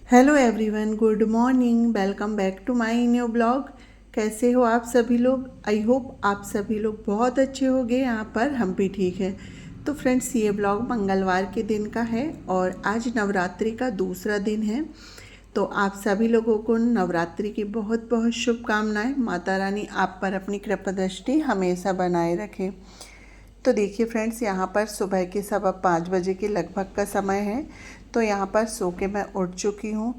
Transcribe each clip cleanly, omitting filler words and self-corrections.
Hello everyone, good morning. Welcome back to my new blog. कैसे हो आप सभी लोग? आई होप आप सभी लोग बहुत अच्छे होंगे। यहाँ पर हम भी ठीक है। तो फ्रेंड्स, ये ब्लॉग मंगलवार के दिन का है और आज नवरात्रि का दूसरा दिन है। तो आप सभी लोगों को नवरात्रि की बहुत बहुत शुभकामनाएं। माता रानी आप पर अपनी कृपा दृष्टि हमेशा बनाए रखे। तो देखिए फ्रेंड्स, यहाँ पर सुबह के 5:15 के लगभग का समय है। तो यहाँ पर सो के मैं उठ चुकी हूँ।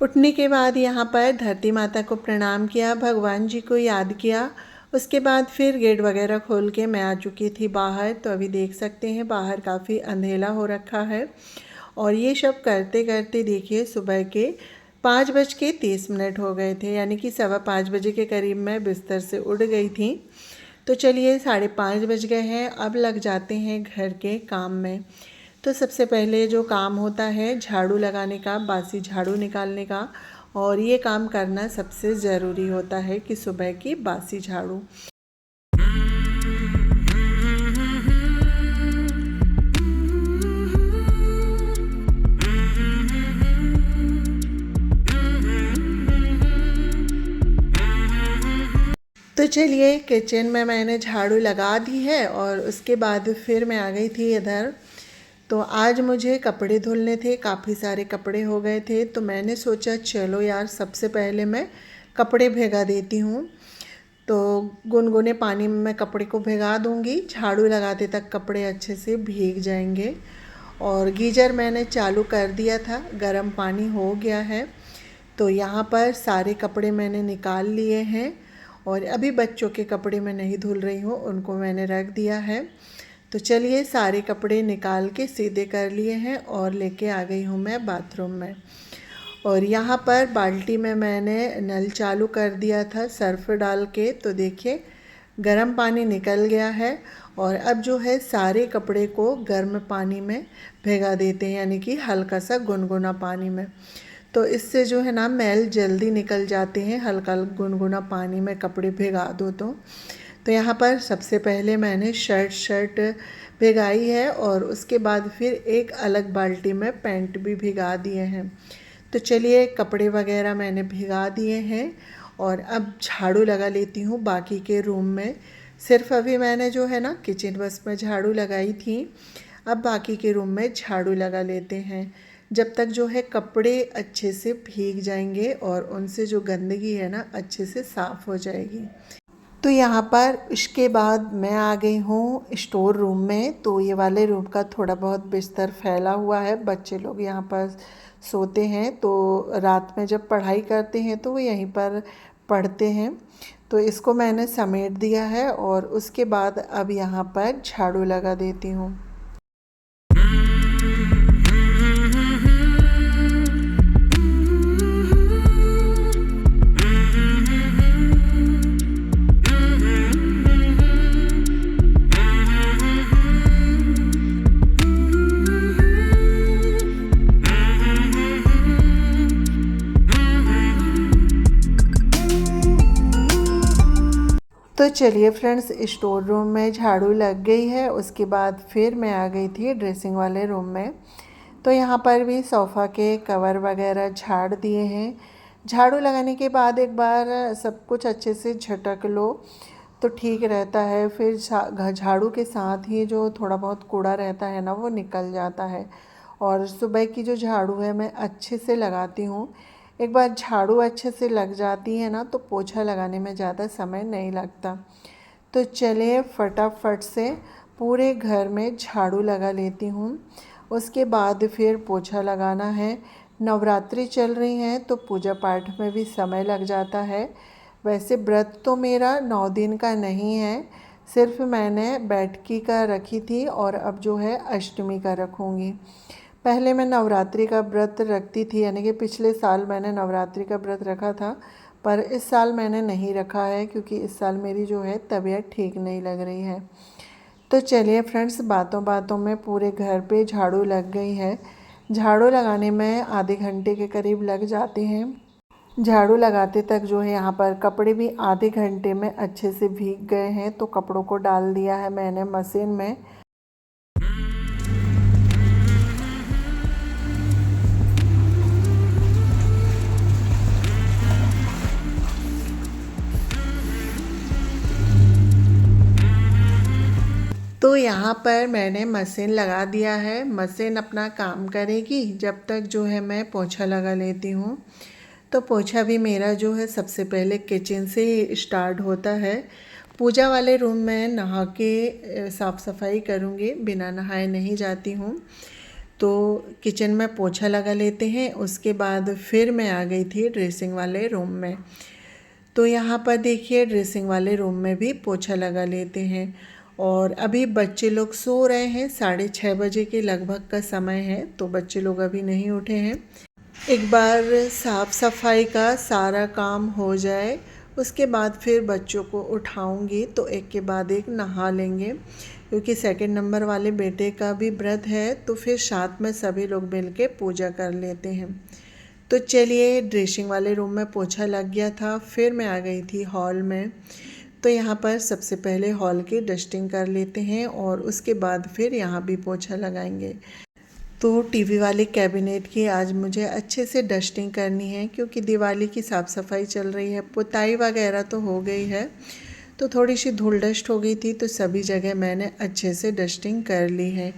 उठने के बाद यहाँ पर धरती माता को प्रणाम किया, भगवान जी को याद किया। उसके बाद फिर गेट वगैरह खोल के मैं आ चुकी थी बाहर। तो अभी देख सकते हैं बाहर काफ़ी अंधेरा हो रखा है। और ये सब करते करते देखिए सुबह के 5:30 हो गए थे, यानी कि 5:15 के करीब मैं बिस्तर से उठ गई थी। तो चलिए 5:30 बज गए हैं, अब लग जाते हैं घर के काम में। तो सबसे पहले जो काम होता है झाड़ू लगाने का, बासी झाड़ू निकालने का। और ये काम करना सबसे ज़रूरी होता है कि सुबह की बासी झाड़ू। तो चलिए किचन में मैंने झाड़ू लगा दी है और उसके बाद फिर मैं आ गई थी इधर। तो आज मुझे कपड़े धुलने थे, काफ़ी सारे कपड़े हो गए थे। तो मैंने सोचा चलो यार, सबसे पहले मैं कपड़े भिगा देती हूँ। तो गुनगुने पानी में मैं कपड़े को भिगा दूँगी, झाड़ू लगाते तक कपड़े अच्छे से भीग जाएंगे। और गीज़र मैंने चालू कर दिया था, गर्म पानी हो गया है। तो यहाँ पर सारे कपड़े मैंने निकाल लिए हैं और अभी बच्चों के कपड़े मैं नहीं धुल रही हूँ, उनको मैंने रख दिया है। तो चलिए सारे कपड़े निकाल के सीधे कर लिए हैं और लेके आ गई हूँ मैं बाथरूम में। और यहाँ पर बाल्टी में मैंने नल चालू कर दिया था सर्फ डाल के। तो देखिए गर्म पानी निकल गया है। और अब जो है सारे कपड़े को गर्म पानी में भिगा देते हैं, यानी कि हल्का सा गुनगुना पानी में। तो इससे जो है ना मैल जल्दी निकल जाते हैं, हल्का गुनगुना पानी में कपड़े भिगा दो तो यहाँ पर सबसे पहले मैंने शर्ट भिगाई है और उसके बाद फिर एक अलग बाल्टी में पैंट भी भिगा दिए हैं। तो चलिए कपड़े वगैरह मैंने भिगा दिए हैं और अब झाड़ू लगा लेती हूँ बाकी के रूम में। सिर्फ अभी मैंने जो है ना किचन बस में झाड़ू लगाई थी, अब बाकी के रूम में झाड़ू लगा लेते हैं। जब तक जो है कपड़े अच्छे से भीग जाएंगे और उनसे जो गंदगी है ना अच्छे से साफ़ हो जाएगी। तो यहाँ पर इसके बाद मैं आ गई हूँ स्टोर रूम में। तो ये वाले रूम का थोड़ा बहुत बिस्तर फैला हुआ है, बच्चे लोग यहाँ पर सोते हैं। तो रात में जब पढ़ाई करते हैं तो वो यहीं पर पढ़ते हैं। तो इसको मैंने समेट दिया है और उसके बाद अब यहाँ पर झाड़ू लगा देती हूँ। तो चलिए फ्रेंड्स, स्टोर रूम में झाड़ू लग गई है। उसके बाद फिर मैं आ गई थी ड्रेसिंग वाले रूम में। तो यहाँ पर भी सोफ़ा के कवर वगैरह झाड़ दिए हैं। झाड़ू लगाने के बाद एक बार सब कुछ अच्छे से झटक लो तो ठीक रहता है। फिर झाड़ू के साथ ही जो थोड़ा बहुत कूड़ा रहता है ना वो निकल जाता है। और सुबह की जो झाड़ू है मैं अच्छे से लगाती हूँ। एक बार झाड़ू अच्छे से लग जाती है ना तो पोछा लगाने में ज़्यादा समय नहीं लगता। तो चलिए फटाफट से पूरे घर में झाड़ू लगा लेती हूँ। उसके बाद फिर पोछा लगाना है। नवरात्रि चल रही हैं तो पूजा पाठ में भी समय लग जाता है। वैसे व्रत तो मेरा 9 दिन का नहीं है, सिर्फ मैंने बैठकी का रखी थी और अब जो है अष्टमी का रखूँगी। पहले मैं नवरात्रि का व्रत रखती थी, यानी कि पिछले साल मैंने नवरात्रि का व्रत रखा था, पर इस साल मैंने नहीं रखा है क्योंकि इस साल मेरी जो है तबीयत ठीक नहीं लग रही है। तो चलिए फ्रेंड्स, बातों बातों में पूरे घर पे झाड़ू लग गई है। झाड़ू लगाने में आधे घंटे के करीब लग जाते हैं। झाड़ू लगाते तक जो है यहाँ पर कपड़े भी आधे घंटे में अच्छे से भीग गए हैं। तो कपड़ों को डाल दिया है मैंने मशीन में। तो यहाँ पर मैंने मशीन लगा दिया है। मशीन अपना काम करेगी जब तक जो है मैं पोछा लगा लेती हूँ। तो पोछा भी मेरा जो है सबसे पहले किचन से स्टार्ट होता है। पूजा वाले रूम में नहा के साफ़ सफाई करूँगी, बिना नहाए नहीं जाती हूँ। तो किचन में पोछा लगा लेते हैं, उसके बाद फिर मैं आ गई थी ड्रेसिंग वाले रूम में। तो यहाँ पर देखिए ड्रेसिंग वाले रूम में भी पोछा लगा लेते हैं। और अभी बच्चे लोग सो रहे हैं, 6:30 बजे के लगभग का समय है, तो बच्चे लोग अभी नहीं उठे हैं। एक बार साफ़ सफाई का सारा काम हो जाए उसके बाद फिर बच्चों को उठाऊंगी, तो एक के बाद एक नहा लेंगे, क्योंकि सेकंड नंबर वाले बेटे का भी व्रत है, तो फिर साथ में सभी लोग मिल के पूजा कर लेते हैं। तो चलिए, ड्रेसिंग वाले रूम में पोछा लग गया था, फिर मैं आ गई थी हॉल में। तो यहाँ पर सबसे पहले हॉल की डस्टिंग कर लेते हैं और उसके बाद फिर यहाँ भी पोछा लगाएंगे। तो टीवी वाले कैबिनेट की आज मुझे अच्छे से डस्टिंग करनी है, क्योंकि दिवाली की साफ़ सफाई चल रही है। पुताई वगैरह तो हो गई है, तो थोड़ी सी धूल डस्ट हो गई थी, तो सभी जगह मैंने अच्छे से डस्टिंग कर ली है।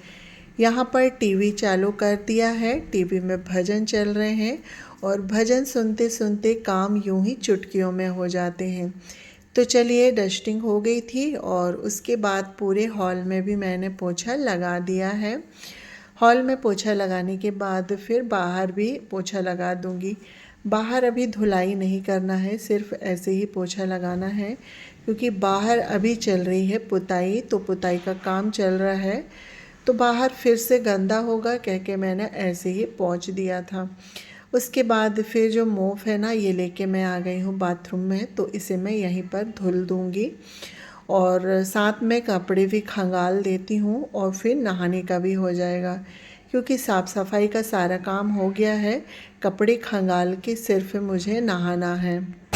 यहाँ पर टीवी चालू कर दिया है, टीवी में भजन चल रहे हैं और भजन सुनते सुनते काम यूं ही चुटकियों में हो जाते हैं। तो चलिए, डस्टिंग हो गई थी और उसके बाद पूरे हॉल में भी मैंने पोछा लगा दिया है। हॉल में पोछा लगाने के बाद फिर बाहर भी पोछा लगा दूंगी। बाहर अभी धुलाई नहीं करना है, सिर्फ ऐसे ही पोछा लगाना है, क्योंकि बाहर अभी चल रही है पुताई, तो पुताई का काम चल रहा है, तो बाहर फिर से गंदा होगा कह के मैंने ऐसे ही पोंछ दिया था। उसके बाद फिर जो मोफ है ना, ये लेके मैं आ गई हूँ बाथरूम में, तो इसे मैं यहीं पर धुल दूँगी और साथ में कपड़े भी खंगाल देती हूँ और फिर नहाने का भी हो जाएगा, क्योंकि साफ़ सफाई का सारा काम हो गया है। कपड़े खंगाल के सिर्फ मुझे नहाना है।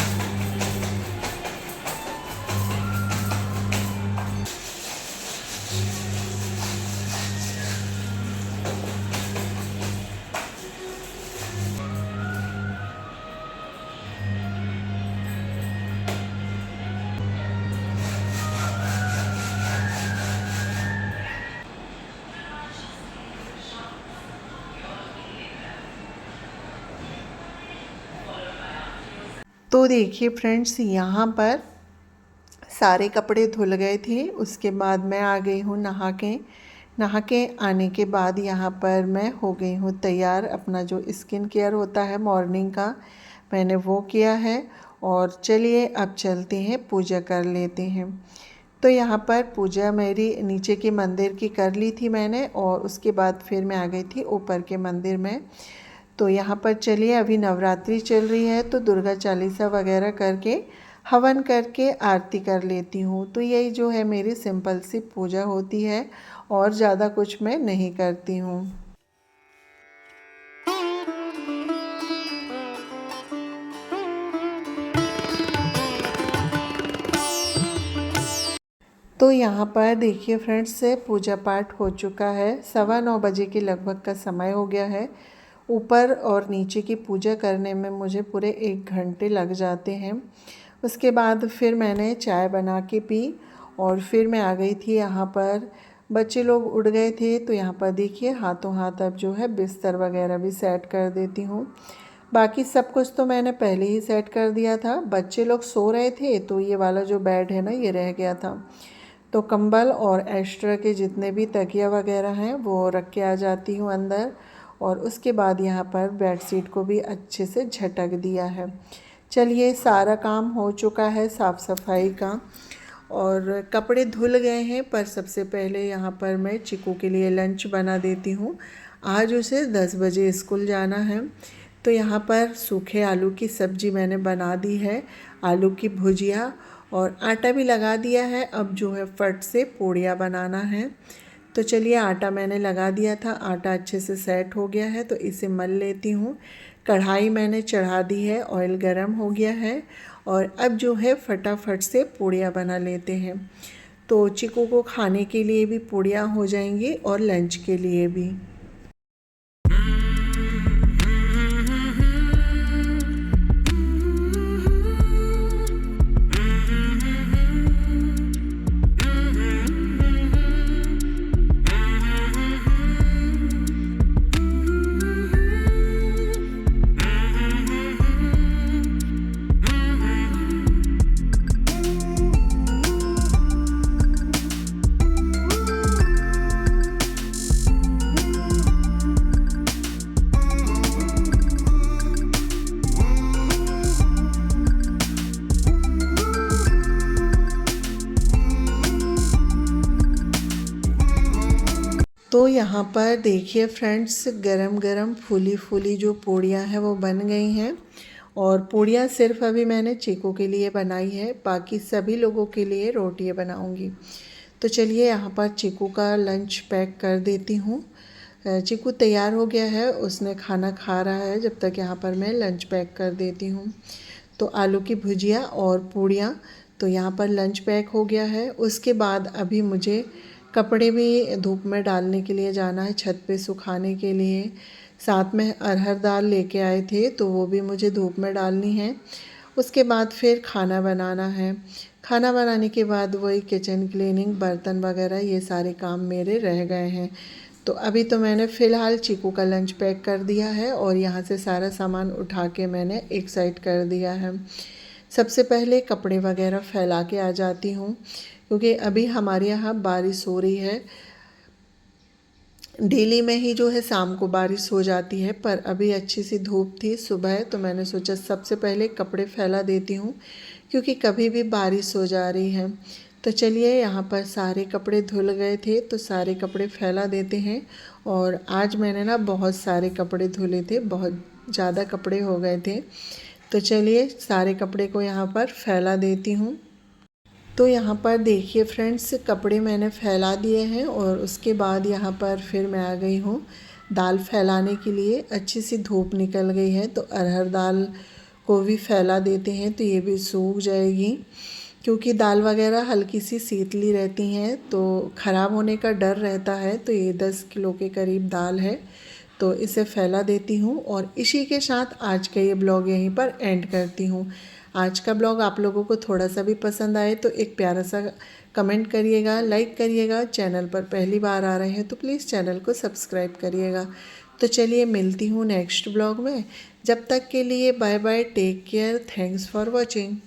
तो देखिए फ्रेंड्स, यहाँ पर सारे कपड़े धुल गए थे। उसके बाद मैं आ गई हूँ नहा के आने के बाद यहाँ पर मैं हो गई हूँ तैयार। अपना जो स्किन केयर होता है मॉर्निंग का, मैंने वो किया है। और चलिए अब चलते हैं, पूजा कर लेते हैं। तो यहाँ पर पूजा मेरी नीचे के मंदिर की कर ली थी मैंने, और उसके बाद फिर मैं आ गई थी ऊपर के मंदिर में। तो यहाँ पर चलिए, अभी नवरात्रि चल रही है, तो दुर्गा चालीसा वगैरह करके हवन करके आरती कर लेती हूँ। तो यही जो है मेरी सिंपल सी पूजा होती है, और ज़्यादा कुछ मैं नहीं करती हूँ। तो यहाँ पर देखिए फ्रेंड्स, से पूजा पाठ हो चुका है। 9:15 बजे के लगभग का समय हो गया है। ऊपर और नीचे की पूजा करने में मुझे पूरे 1 घंटे लग जाते हैं। उसके बाद फिर मैंने चाय बना के पी और फिर मैं आ गई थी यहाँ पर। बच्चे लोग उठ गए थे, तो यहाँ पर देखिए हाथों हाथ अब जो है बिस्तर वगैरह भी सेट कर देती हूँ। बाकी सब कुछ तो मैंने पहले ही सेट कर दिया था। बच्चे लोग सो रहे थे, तो ये वाला जो बेड है ना, ये रह गया था। तो कंबल और एक्स्ट्रा के जितने भी तकिया वगैरह हैं वो रख के आ जाती हूँ अंदर। और उसके बाद यहाँ पर बेडशीट को भी अच्छे से झटक दिया है। चलिए, सारा काम हो चुका है साफ़ सफाई का, और कपड़े धुल गए हैं। पर सबसे पहले यहाँ पर मैं चिकू के लिए लंच बना देती हूँ। आज उसे 10 बजे स्कूल जाना है। तो यहाँ पर सूखे आलू की सब्ज़ी मैंने बना दी है, आलू की भुजिया, और आटा भी लगा दिया है। अब जो है फट से पूड़ियाँ बनाना है। तो चलिए, आटा मैंने लगा दिया था, आटा अच्छे से सेट हो गया है, तो इसे मल लेती हूँ। कढ़ाई मैंने चढ़ा दी है, ऑयल गरम हो गया है, और अब जो है फटाफट से पूड़ियाँ बना लेते हैं। तो चिकू को खाने के लिए भी पूड़ियाँ हो जाएंगी और लंच के लिए भी। तो यहाँ पर देखिए फ्रेंड्स, गरम गरम फूली फूली जो पूड़ियाँ हैं वो बन गई हैं। और पूड़ियाँ सिर्फ अभी मैंने चीकू के लिए बनाई है, बाकी सभी लोगों के लिए रोटियाँ बनाऊँगी। तो चलिए यहाँ पर चीकू का लंच पैक कर देती हूँ। चीकू तैयार हो गया है, उसने खाना खा रहा है, जब तक यहाँ पर मैं लंच पैक कर देती हूँ। तो आलू की भुजिया और पूड़ियाँ, तो यहाँ पर लंच पैक हो गया है। उसके बाद अभी मुझे कपड़े भी धूप में डालने के लिए जाना है, छत पे सुखाने के लिए। साथ में अरहर दाल लेके आए थे, तो वो भी मुझे धूप में डालनी है। उसके बाद फिर खाना बनाना है। खाना बनाने के बाद वही किचन क्लीनिंग, बर्तन वगैरह, ये सारे काम मेरे रह गए हैं। तो अभी तो मैंने फ़िलहाल चीकू का लंच पैक कर दिया है और यहाँ से सारा सामान उठा के मैंने एक साइड कर दिया है। सबसे पहले कपड़े वगैरह फैला के आ जाती हूँ, क्योंकि अभी हमारे यहाँ बारिश हो रही है। डेली में ही जो है शाम को बारिश हो जाती है, पर अभी अच्छी सी धूप थी सुबह, तो मैंने सोचा सबसे पहले कपड़े फैला देती हूँ, क्योंकि कभी भी बारिश हो जा रही है। तो चलिए यहाँ पर सारे कपड़े धुल गए थे, तो सारे कपड़े फैला देते हैं। और आज मैंने ना बहुत सारे कपड़े धुले थे, बहुत ज़्यादा कपड़े हो गए थे। तो चलिए सारे कपड़े को यहाँ पर फैला देती हूँ। तो यहाँ पर देखिए फ्रेंड्स, कपड़े मैंने फैला दिए हैं और उसके बाद यहाँ पर फिर मैं आ गई हूँ दाल फैलाने के लिए। अच्छी सी धूप निकल गई है, तो अरहर दाल को भी फैला देते हैं, तो ये भी सूख जाएगी। क्योंकि दाल वगैरह हल्की सी शीतली रहती हैं, तो ख़राब होने का डर रहता है। तो ये 10 किलो के करीब दाल है, तो इसे फैला देती हूँ। और इसी के साथ आज का ये ब्लॉग यहीं पर एंड करती हूँ। आज का ब्लॉग आप लोगों को थोड़ा सा भी पसंद आए तो एक प्यारा सा कमेंट करिएगा, लाइक करिएगा। चैनल पर पहली बार आ रहे हैं तो प्लीज़ चैनल को सब्सक्राइब करिएगा। तो चलिए मिलती हूँ नेक्स्ट ब्लॉग में। जब तक के लिए bye bye, take care, thanks for watching.